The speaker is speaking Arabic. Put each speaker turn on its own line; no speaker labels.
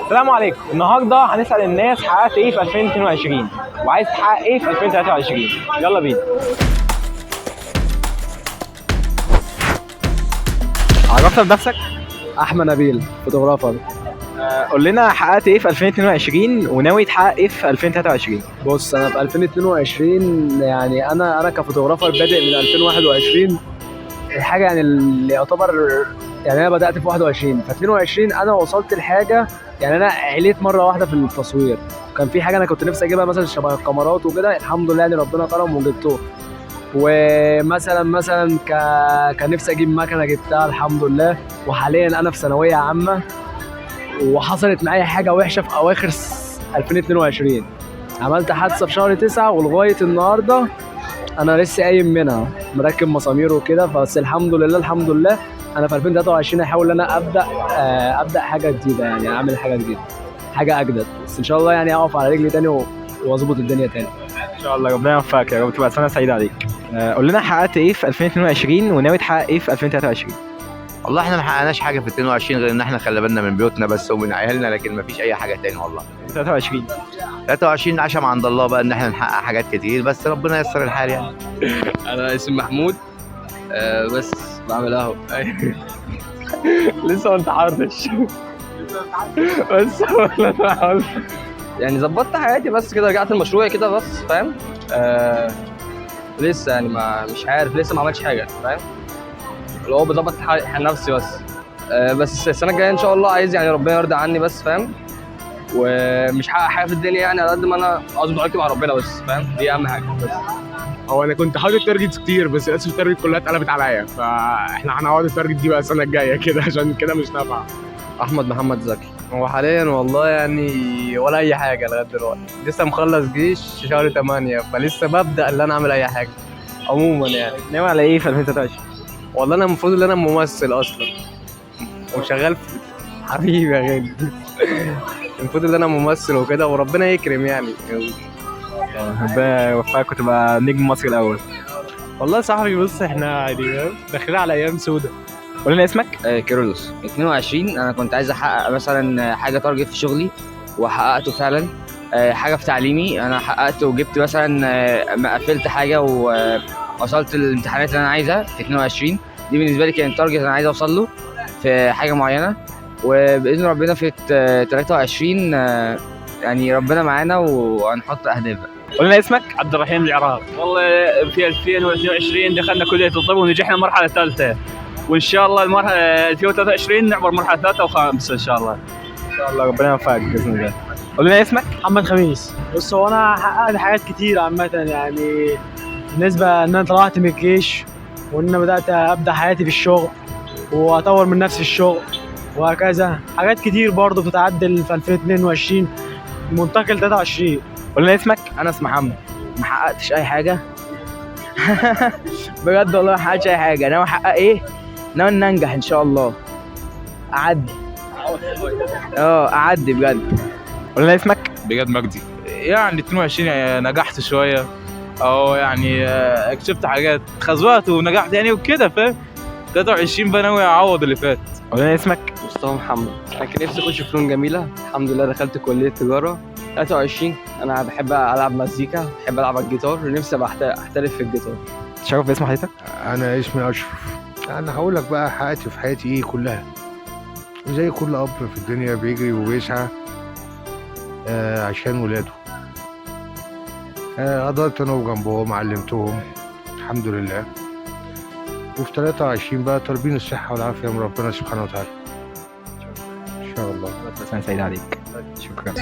السلام عليكم. النهارده هنسأل الناس حققت ايه في 2022 وعايز تحقق ايه في 2023. يلا بينا. عرفنا بنفسك؟
احمد نبيل فوتوغرافر.
قول لنا حققت ايه في 2022 وناوي تحقق ايه في 2023.
بص انا في 2022 يعني انا كفوتوغرافر بادئ من 2021. الحاجه يعني اللي يعتبر يعني انا بدات في 21 في 22 انا وصلت لحاجه. يعني انا عليت مره واحده في التصوير. كان في حاجه انا كنت نفسي اجيبها مثلا شبه الكاميرات وكده، الحمد لله يعني ربنا كرم وجبته. ومثلا كان نفسي اجيب مكنه جبتها الحمد لله. وحاليا انا في ثانويه عامه وحصلت معايا حاجه وحشه في اواخر 2022. عملت حادثه في شهر 9 ولغايه النهارده انا لسه قايم منها، مركب مسامير وكده. بس الحمد لله انا في 2023 هحاول ان انا ابدا حاجه جديده، يعني اعمل حاجه جديده، حاجه اجدد. بس ان شاء الله يعني اقف على رجلي تاني واظبط الدنيا تاني
ان شاء الله ربنا يوفقك يا رب، تبقى سنه سعيده عليك. قول لنا حققت ايه في 2022 وناوي تحقق ايه في 2023.
والله احنا ما حققناش حاجه في 22 غير ان احنا خلي بالنا من بيوتنا بس ومن عيالنا، لكن ما فيش اي حاجه تاني والله. 23 عشم عند الله بقى ان احنا نحقق حاجات كتير، بس ربنا ييسر الحال يعني.
انا اسمي محمود. بس بعمل قهوه.
لسه ما انتحرتش. بس
يعني ظبطت حياتي بس كده، رجعت لمشروعي كده بس فاهم. لسه يعني مش عارف، لسه ما عملتش حاجه فاهم، اللي هو بظبط نفسي بس. بس السنه الجايه ان شاء الله عايز يعني ربنا يرضى عني بس فاهم، ومش هحقق حاجه في الدنيا يعني على قد ما انا اظبط علاقتي مع ربنا بس فاهم، دي اهم حاجه بس.
هو انا كنت حاطط تارجتس كتير بس للاسف التارجت كلها اتقلبت عليا، فاحنا هنعوض التارجت دي بقى السنه الجايه كده عشان كده مش نافعه.
احمد محمد زكي. هو حاليا والله يعني ولا اي حاجه لغايه دلوقتي، لسه مخلص جيش شهر 8 فلسه ببدا ان انا اعمل اي حاجه عموما يعني.
ناوي على ايه في 2023؟
والله انا المفروض ان انا ممثل اصلا وشغال في حبيبي يا غالي. المفروض ان انا ممثل وكده وربنا يكرم يعني.
ربنا يوفقك وتبقى نجم مصر الاول.
والله يا صاحبي بص احنا يعني داخلين على ايام سودة.
قول لنا اسمك.
كيرلس. 22 انا كنت عايز احقق مثلا حاجه تارجت في شغلي وحققته فعلا. حاجه في تعليمي انا حققته وجبت مثلا قفلت حاجه ووصلت للامتحانات اللي انا عايزها في 22. دي بالنسبه لي كان تارجت انا عايز اوصل له في حاجه معينه، وباذن ربنا في 23 يعني ربنا معانا وهنحط اهداف.
قول لنا اسمك.
عبد الرحيم العراق. والله في 2022 دخلنا كليه الطب ونجحنا المرحله الثالثه، وان شاء الله المرحله 2023 نعبر مرحله ثالثه وخامسه ان شاء الله.
ان شاء الله ربنا يوفقك باذن الله. قول لنا اسمك.
محمد خميس. بص هو انا حققت حاجات كتير عامه، يعني بالنسبه ان انا طلعت من الجيش وان انا بدات ابدا حياتي في الشغل واطور من نفسي في الشغل وهكذا. حاجات كتير برضه بتتعدل في 2022 منتقل 23.
قول لنا اسمك.
انس محمد. ما حققتش اي حاجه. بجد والله ما حققتش اي حاجه. ناوي احقق ايه؟ ناوي ان انجح ان شاء الله، اعدي بجد.
قول لنا اسمك.
بجد مجدي. يعني 22 نجحت شويه، او يعني اكتشفت حاجات، خزوقت ونجحت يعني وكده فاهم. 23 بقى ناوي اعوض اللي فات.
قول لنا اسمك.
مصطفى محمد. انا كان نفسي اخش فنون جميله، الحمد لله دخلت كليه تجاره. 23 انا بحب العب مزيكا، بحب العب الجيتار، نفسي ابقى احترف في الجيتار.
تشرف باسم حضرتك.
انا اسمي اشرف. انا هقول لك بقى حياتي في حياتي ايه كلها، زي كل اب في الدنيا بيجري وبيسعى عشان ولاده. قدرت انا وجنبهم علمتهم الحمد لله. وفي 23 بقى طالبين الصحه والعافيه من ربنا سبحانه وتعالى ان شاء الله.
سنه سعيده عليك. شكرا.